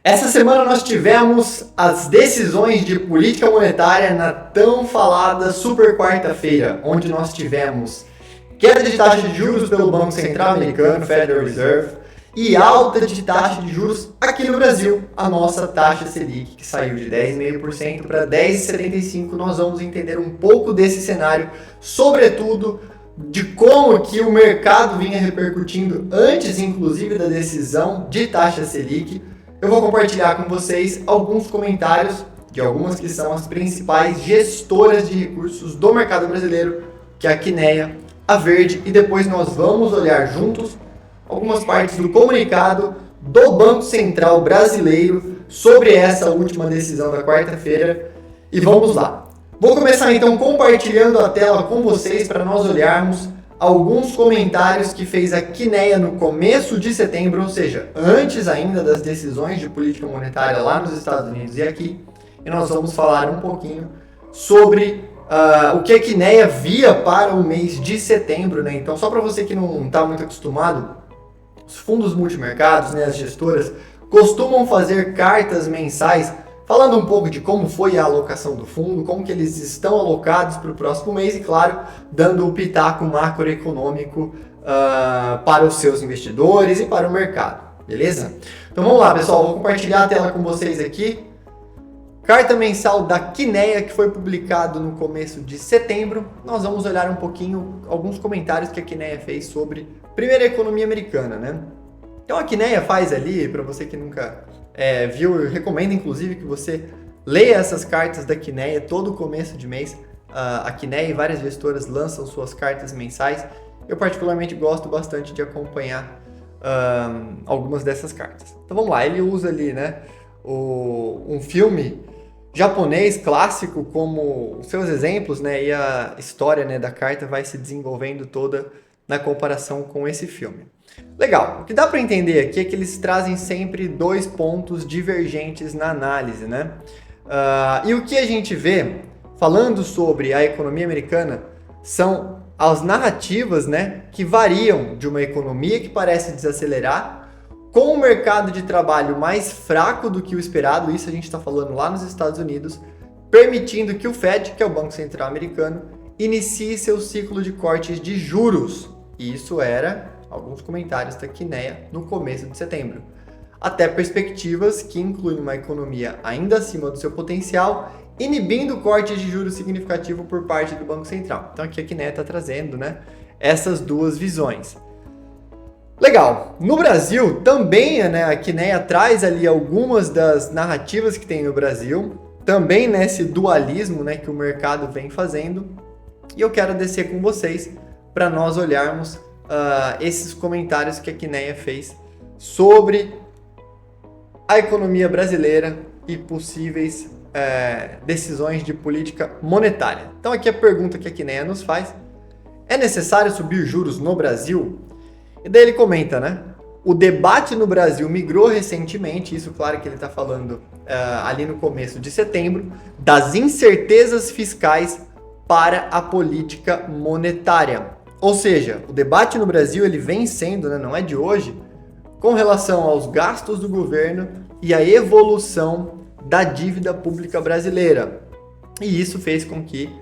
Essa semana nós tivemos as decisões de política monetária na tão falada super quarta-feira, onde nós tivemos queda de taxa de juros pelo Banco Central Americano, Federal Reserve, e alta de taxa de juros aqui no Brasil, a nossa taxa Selic, que saiu de 10,5% para 10,75%. Nós vamos entender um pouco desse cenário, sobretudo de como que o mercado vinha repercutindo antes, inclusive, da decisão de taxa Selic. Eu vou compartilhar com vocês alguns comentários de algumas que são as principais gestoras de recursos do mercado brasileiro, que é a Quineia, a Verde, e depois nós vamos olhar juntos algumas partes do comunicado do Banco Central brasileiro sobre essa última decisão da quarta-feira. E vamos lá. Vou começar então compartilhando a tela com vocês para nós olharmos alguns comentários que fez a Quineia no começo de setembro, ou seja, antes ainda das decisões de política monetária lá nos Estados Unidos e aqui. E nós vamos falar um pouquinho sobre o que a Quineia via para o mês de setembro, né? Então, só para você que não está muito acostumado, os fundos multimercados, né, as gestoras, costumam fazer cartas mensais falando um pouco de como foi a alocação do fundo, como que eles estão alocados para o próximo mês e, claro, dando o pitaco macroeconômico para os seus investidores e para o mercado, beleza? Então vamos lá, pessoal, vou compartilhar a tela com vocês aqui. Carta mensal da Quineia, que foi publicado no começo de setembro. Nós vamos olhar um pouquinho alguns comentários que a Quineia fez sobre primeiro a economia americana, né? Então a Quineia faz ali, para você que nunca viu, eu recomendo inclusive que você leia essas cartas da Quineia todo começo de mês. A Quineia e várias gestoras lançam suas cartas mensais. Eu particularmente gosto bastante de acompanhar algumas dessas cartas. Então vamos lá, ele usa ali, né, um filme japonês clássico como os seus exemplos, né, e a história, né, da carta vai se desenvolvendo toda na comparação com esse filme. Legal, o que dá para entender aqui é que eles trazem sempre dois pontos divergentes na análise, né? E o que a gente vê falando sobre a economia americana são as narrativas, né, que variam de uma economia que parece desacelerar com um mercado de trabalho mais fraco do que o esperado, isso a gente está falando lá nos Estados Unidos, permitindo que o Fed, que é o Banco Central Americano, inicie seu ciclo de cortes de juros. E isso era alguns comentários da Quineia no começo de setembro. Até perspectivas que incluem uma economia ainda acima do seu potencial, inibindo cortes de juros significativo por parte do Banco Central. Então aqui a Quineia está trazendo, né, essas duas visões. Legal. No Brasil também, né, a Quineia traz ali algumas das narrativas que tem no Brasil, também nesse dualismo, né, que o mercado vem fazendo. E eu quero descer com vocês para nós olharmos esses comentários que a Quineia fez sobre a economia brasileira e possíveis decisões de política monetária. Então aqui a pergunta que a Quineia nos faz: é necessário subir juros no Brasil? E daí ele comenta, né? O debate no Brasil migrou recentemente, isso claro que ele está falando ali no começo de setembro, das incertezas fiscais para a política monetária. Ou seja, o debate no Brasil ele vem sendo, né, não é de hoje, com relação aos gastos do governo e a evolução da dívida pública brasileira. E isso fez com que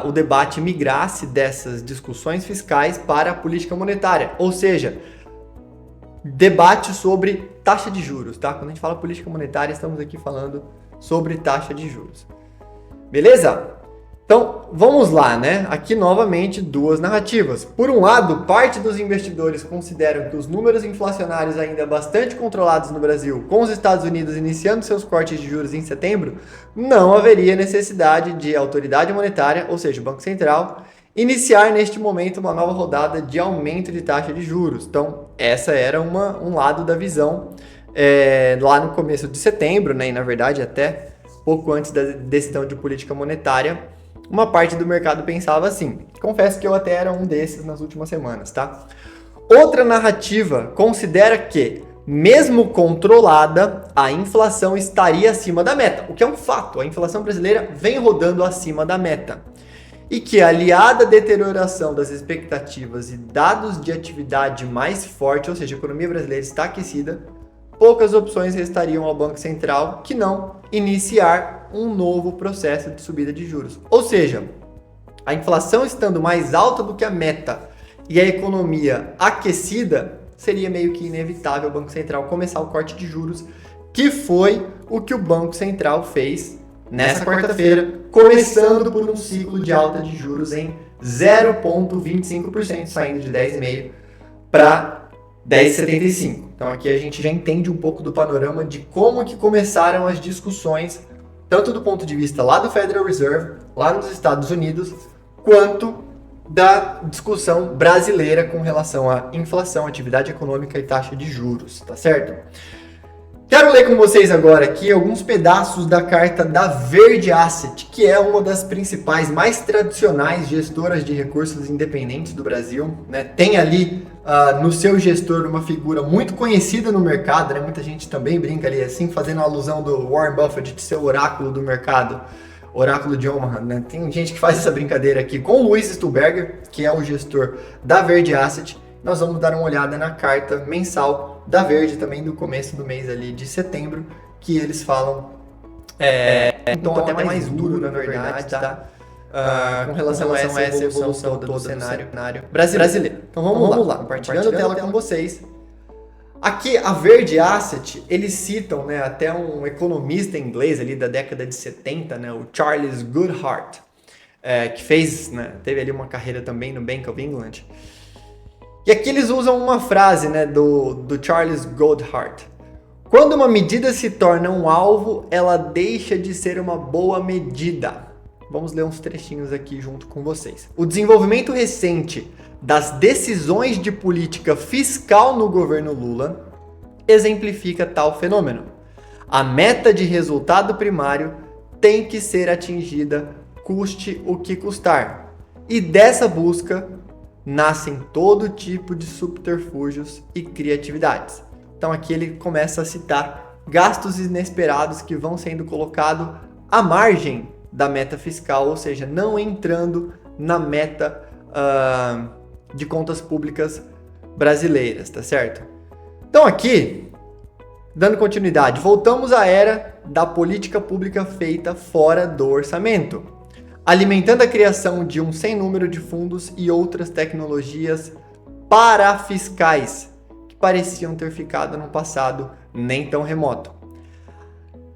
o debate migrasse dessas discussões fiscais para a política monetária, ou seja, debate sobre taxa de juros, tá? Quando a gente fala política monetária, estamos aqui falando sobre taxa de juros. Beleza? Então, vamos lá, né? Aqui novamente duas narrativas. Por um lado, parte dos investidores consideram que os números inflacionários ainda bastante controlados no Brasil, com os Estados Unidos iniciando seus cortes de juros em setembro, não haveria necessidade de a autoridade monetária, ou seja, o Banco Central, iniciar neste momento uma nova rodada de aumento de taxa de juros. Então, essa era um lado da visão lá no começo de setembro, né? E na verdade até pouco antes da decisão de política monetária, uma parte do mercado pensava assim. Confesso que eu até era um desses nas últimas semanas, tá? Outra narrativa considera que, mesmo controlada, a inflação estaria acima da meta, o que é um fato. A inflação brasileira vem rodando acima da meta. E que, aliada à deterioração das expectativas e dados de atividade mais forte, ou seja, a economia brasileira está aquecida, poucas opções restariam ao Banco Central que não iniciar um novo processo de subida de juros. Ou seja, a inflação estando mais alta do que a meta e a economia aquecida, seria meio que inevitável o Banco Central começar o corte de juros, que foi o que o Banco Central fez nessa quarta-feira, começando por um ciclo de alta de juros em 0,25%, saindo de 10,5% para 10,75%. Então aqui a gente já entende um pouco do panorama de como que começaram as discussões, tanto do ponto de vista lá do Federal Reserve, lá nos Estados Unidos, quanto da discussão brasileira com relação à inflação, atividade econômica e taxa de juros, tá certo? Quero ler com vocês agora aqui alguns pedaços da carta da Verde Asset, que é uma das principais, mais tradicionais gestoras de recursos independentes do Brasil, né? Tem ali no seu gestor uma figura muito conhecida no mercado, né? Muita gente também brinca ali assim, fazendo alusão do Warren Buffett de ser o oráculo do mercado, oráculo de Omaha, né? Tem gente que faz essa brincadeira aqui com o Luiz Stuhlberger, que é o gestor da Verde Asset. Nós vamos dar uma olhada na carta mensal da Verde também do começo do mês ali de setembro, que eles falam então até mais duro, na verdade, tá? Com relação a essa evolução todo do cenário brasileiro. Então vamos lá, compartilhando a tela com vocês. Aqui, a Verde Asset, eles citam, né, até um economista inglês ali da década de 70, né, o Charles Goodhart, que fez, né, teve ali uma carreira também no Bank of England. E aqui eles usam uma frase, né, do Charles Goodhart. Quando uma medida se torna um alvo, ela deixa de ser uma boa medida. Vamos ler uns trechinhos aqui junto com vocês. O desenvolvimento recente das decisões de política fiscal no governo Lula exemplifica tal fenômeno. A meta de resultado primário tem que ser atingida, custe o que custar. E dessa busca nascem todo tipo de subterfúgios e criatividades. Então aqui ele começa a citar gastos inesperados que vão sendo colocados à margem da meta fiscal, ou seja, não entrando na meta de contas públicas brasileiras, tá certo? Então aqui, dando continuidade, voltamos à era da política pública feita fora do orçamento, alimentando a criação de um sem número de fundos e outras tecnologias parafiscais que pareciam ter ficado no passado nem tão remoto.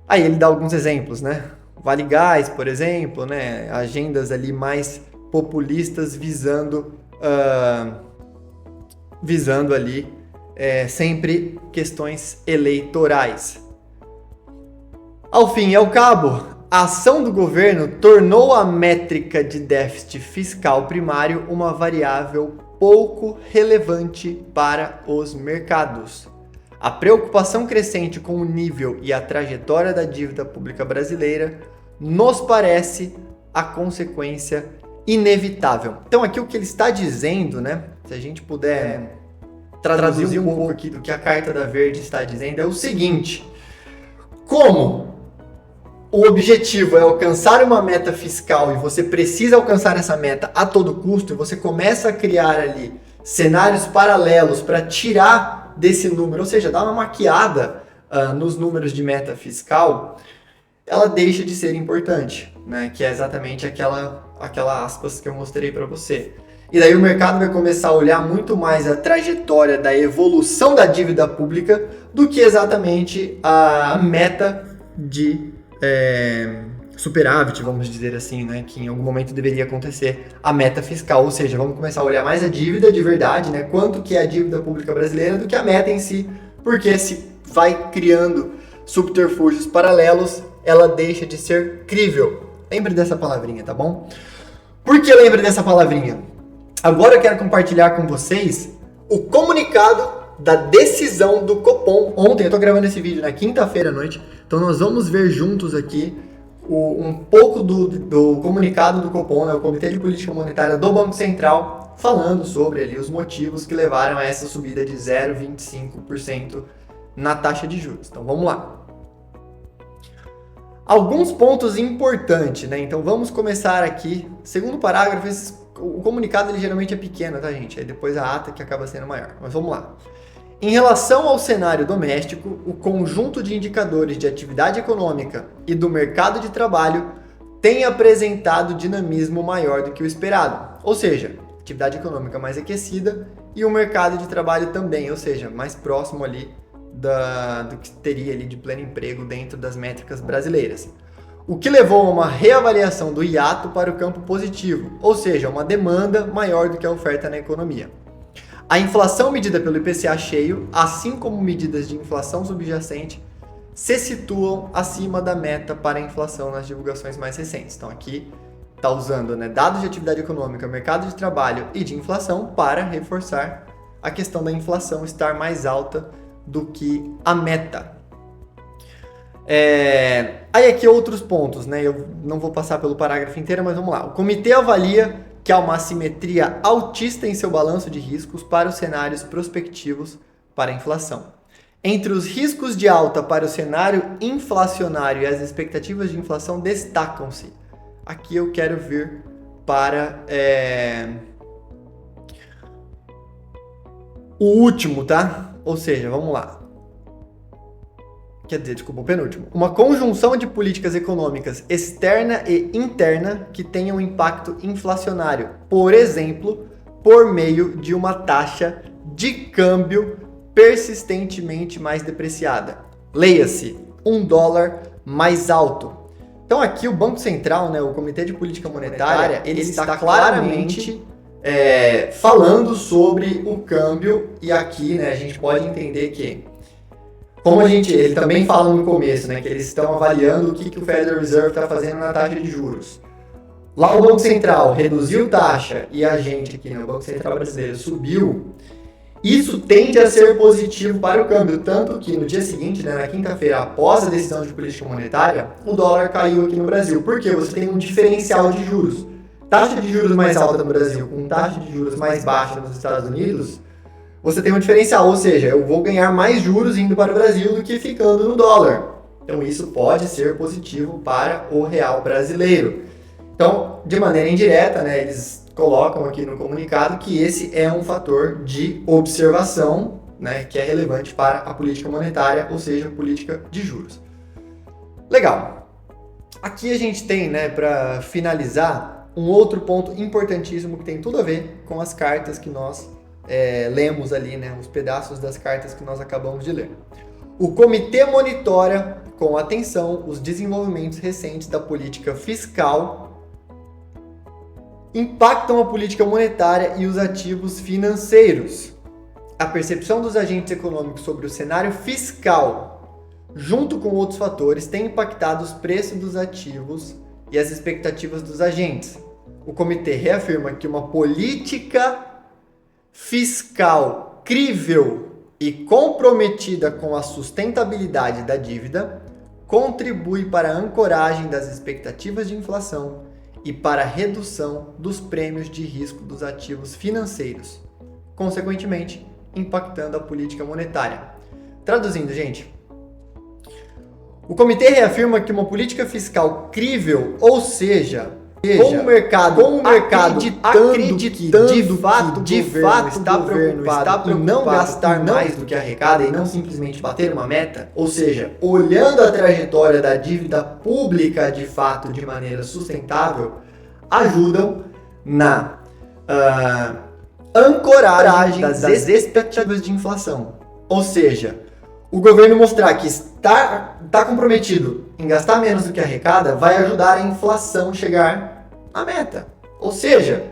Aí ele dá alguns exemplos, né? Vale Gás, por exemplo, né? Agendas ali mais populistas visando ali sempre questões eleitorais. Ao fim e ao cabo, a ação do governo tornou a métrica de déficit fiscal primário uma variável pouco relevante para os mercados. A preocupação crescente com o nível e a trajetória da dívida pública brasileira nos parece a consequência inevitável. Então aqui o que ele está dizendo, né? Se a gente puder traduzir um pouco aqui do que a Carta da Verde está dizendo, é o seguinte: como o objetivo é alcançar uma meta fiscal e você precisa alcançar essa meta a todo custo, e você começa a criar ali cenários paralelos para tirar desse número, ou seja, dar uma maquiada nos números de meta fiscal, ela deixa de ser importante, né? Que é exatamente aquela aspas que eu mostrei para você. E daí o mercado vai começar a olhar muito mais a trajetória da evolução da dívida pública do que exatamente a meta de superávit, vamos dizer assim, né? Que em algum momento deveria acontecer a meta fiscal, ou seja, vamos começar a olhar mais a dívida de verdade, né? Quanto que é a dívida pública brasileira do que a meta em si, porque se vai criando subterfúgios paralelos, ela deixa de ser crível. Lembre dessa palavrinha, tá bom? Por que lembre dessa palavrinha? Agora eu quero compartilhar com vocês o comunicado da decisão do Copom. Ontem, eu tô gravando esse vídeo na quinta-feira à noite, então nós vamos ver juntos aqui um pouco do comunicado do Copom, né, o Comitê de Política Monetária do Banco Central, falando sobre ali os motivos que levaram a essa subida de 0,25% na taxa de juros. Então vamos lá. Alguns pontos importantes, né? Então vamos começar aqui. Segundo parágrafo, o comunicado ele geralmente é pequeno, tá, gente? Aí depois a ata que acaba sendo maior. Mas vamos lá. Em relação ao cenário doméstico, o conjunto de indicadores de atividade econômica e do mercado de trabalho tem apresentado dinamismo maior do que o esperado, ou seja, atividade econômica mais aquecida e o mercado de trabalho também, ou seja, mais próximo ali do que teria ali de pleno emprego dentro das métricas brasileiras. O que levou a uma reavaliação do hiato para o campo positivo, ou seja, uma demanda maior do que a oferta na economia. A inflação medida pelo IPCA cheio, assim como medidas de inflação subjacente, se situam acima da meta para a inflação nas divulgações mais recentes. Então aqui está usando, dados de atividade econômica, mercado de trabalho e de inflação para reforçar a questão da inflação estar mais alta do que a meta. Aí aqui outros pontos, eu não vou passar pelo parágrafo inteiro, mas vamos lá. O comitê avalia que há uma assimetria altista em seu balanço de riscos para os cenários prospectivos para a inflação. Entre os riscos de alta para o cenário inflacionário e as expectativas de inflação destacam-se. Aqui eu quero vir para o último, tá? Ou seja, vamos lá. O penúltimo. Uma conjunção de políticas econômicas externa e interna que tenham impacto inflacionário, por exemplo, por meio de uma taxa de câmbio persistentemente mais depreciada. Leia-se, $1 mais alto. Então aqui o Banco Central, o Comitê de Política Monetária, ele está claramente falando sobre o câmbio e aqui a gente pode entender que como ele também fala no começo, que eles estão avaliando o que o Federal Reserve está fazendo na taxa de juros. Lá o Banco Central reduziu taxa e a gente aqui no Banco Central brasileiro subiu. Isso tende a ser positivo para o câmbio, tanto que no dia seguinte, na quinta-feira, após a decisão de política monetária, o dólar caiu aqui no Brasil. Por quê? Você tem um diferencial de juros. Taxa de juros mais alta no Brasil com taxa de juros mais baixa nos Estados Unidos, você tem um diferencial, ou seja, eu vou ganhar mais juros indo para o Brasil do que ficando no dólar. Então isso pode ser positivo para o real brasileiro. Então, de maneira indireta, eles colocam aqui no comunicado que esse é um fator de observação, que é relevante para a política monetária, ou seja, a política de juros. Legal. Aqui a gente tem, para finalizar, um outro ponto importantíssimo que tem tudo a ver com as cartas que nós lemos ali, os pedaços das cartas que nós acabamos de ler. O comitê monitora com atenção os desenvolvimentos recentes da política fiscal, impactam a política monetária e os ativos financeiros. A percepção dos agentes econômicos sobre o cenário fiscal, junto com outros fatores, tem impactado os preços dos ativos e as expectativas dos agentes. O comitê reafirma que uma política fiscal crível e comprometida com a sustentabilidade da dívida contribui para a ancoragem das expectativas de inflação e para a redução dos prêmios de risco dos ativos financeiros, consequentemente impactando a política monetária. Traduzindo, gente, o comitê reafirma que uma política fiscal crível, ou seja, com o mercado acreditando que de fato está preocupado em não gastar mais do que arrecada e não simplesmente bater uma meta, ou seja, olhando a trajetória da dívida pública de fato de maneira sustentável, ajudam na ancoragem das expectativas de inflação. Ou seja, o governo mostrar que está comprometido em gastar menos do que arrecada vai ajudar a inflação chegar à meta. Ou seja,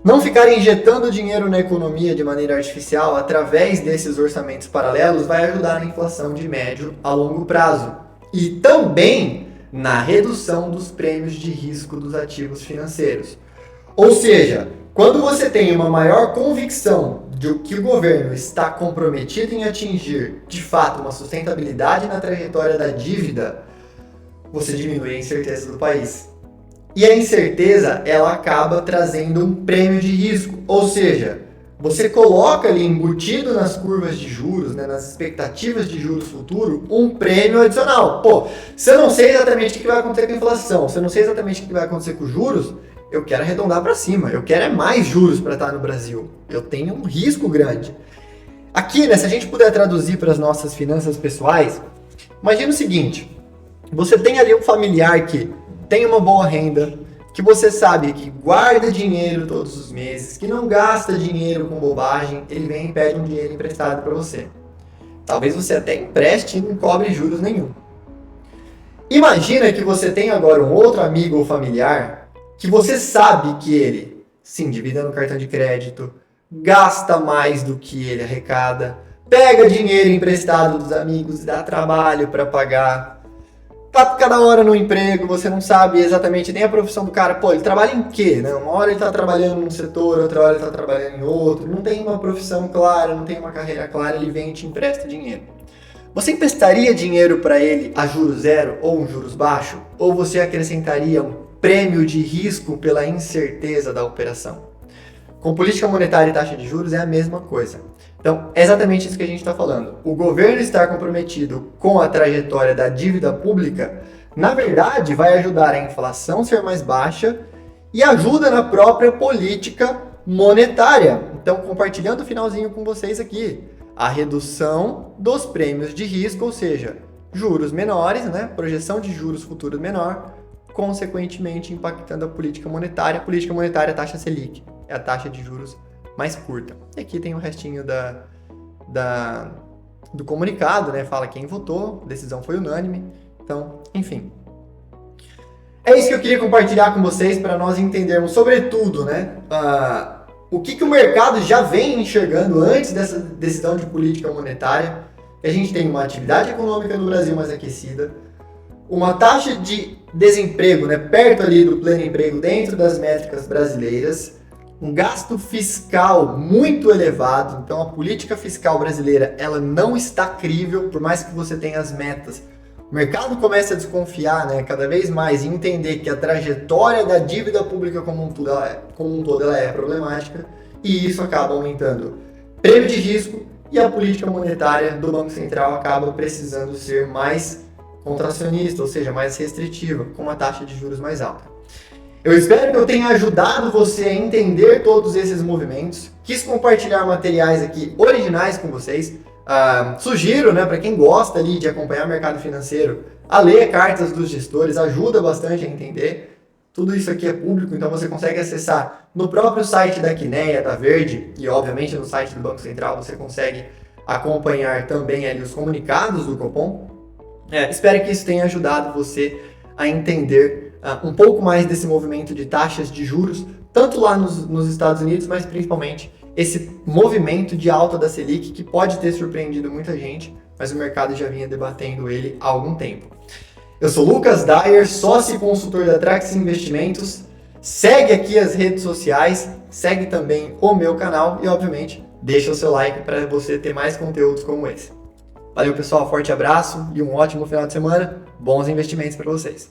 não ficar injetando dinheiro na economia de maneira artificial através desses orçamentos paralelos vai ajudar na inflação de médio a longo prazo. E também na redução dos prêmios de risco dos ativos financeiros. Ou seja, quando você tem uma maior convicção de que o governo está comprometido em atingir, de fato, uma sustentabilidade na trajetória da dívida, você diminui a incerteza do país. E a incerteza, ela acaba trazendo um prêmio de risco, ou seja, você coloca ali embutido nas curvas de juros, nas expectativas de juros futuro, um prêmio adicional. Se eu não sei exatamente o que vai acontecer com a inflação, se eu não sei exatamente o que vai acontecer com os juros, eu quero arredondar para cima, eu quero mais juros para estar no Brasil, eu tenho um risco grande. Aqui, né, se a gente puder traduzir para as nossas finanças pessoais, imagina o seguinte, você tem ali um familiar que tem uma boa renda, que você sabe que guarda dinheiro todos os meses, que não gasta dinheiro com bobagem, ele vem e pede um dinheiro emprestado para você. Talvez você até empreste e não cobre juros nenhum. Imagina que você tem agora um outro amigo ou familiar que você sabe que ele se endivida no cartão de crédito, gasta mais do que ele arrecada, pega dinheiro emprestado dos amigos, dá trabalho para pagar, tá cada hora no emprego, você não sabe exatamente nem a profissão do cara, pô, ele trabalha em quê? Né? Uma hora ele tá trabalhando num setor, outra hora ele tá trabalhando em outro, não tem uma profissão clara, não tem uma carreira clara, ele vem e te empresta dinheiro. Você emprestaria dinheiro para ele a juros zero ou um juros baixo? Ou você acrescentaria um prêmio de risco pela incerteza da operação? Com política monetária e taxa de juros é a mesma coisa. Então, é exatamente isso que a gente está falando. O governo estar comprometido com a trajetória da dívida pública, na verdade, vai ajudar a inflação ser mais baixa e ajuda na própria política monetária. Então, compartilhando o finalzinho com vocês aqui. A redução dos prêmios de risco, ou seja, juros menores, né? Projeção de juros futuros menor, consequentemente impactando a política monetária. A política monetária, a taxa Selic, é a taxa de juros mais curta. E aqui tem o restinho do comunicado, né? Fala quem votou, a decisão foi unânime. Então, enfim. É isso que eu queria compartilhar com vocês para nós entendermos, sobretudo, né? O que o mercado já vem enxergando antes dessa decisão de política monetária. A gente tem uma atividade econômica no Brasil mais aquecida, uma taxa de desemprego, né, perto ali do pleno emprego dentro das métricas brasileiras, um gasto fiscal muito elevado, então a política fiscal brasileira ela não está crível, por mais que você tenha as metas. O mercado começa a desconfiar, né, cada vez mais e entender que a trajetória da dívida pública como um todo ela é problemática e isso acaba aumentando prêmio de risco e a política monetária do Banco Central acaba precisando ser mais contracionista, ou seja, mais restritiva, com uma taxa de juros mais alta. Eu espero que eu tenha ajudado você a entender todos esses movimentos. Quis compartilhar materiais aqui originais com vocês. Sugiro, né, para quem gosta ali de acompanhar o mercado financeiro, a ler cartas dos gestores, ajuda bastante a entender. Tudo isso aqui é público, então você consegue acessar no próprio site da Quineia, da Verde, e obviamente no site do Banco Central você consegue acompanhar também ali os comunicados do Copom. Espero que isso tenha ajudado você a entender um pouco mais desse movimento de taxas de juros, tanto lá nos Estados Unidos, mas principalmente esse movimento de alta da Selic que pode ter surpreendido muita gente, mas o mercado já vinha debatendo ele há algum tempo. Eu sou Lucas Dyer, sócio e consultor da Trax Investimentos. Segue aqui as redes sociais, segue também o meu canal e, obviamente, deixa o seu like para você ter mais conteúdos como esse. Valeu, pessoal, forte abraço e um ótimo final de semana. Bons investimentos para vocês.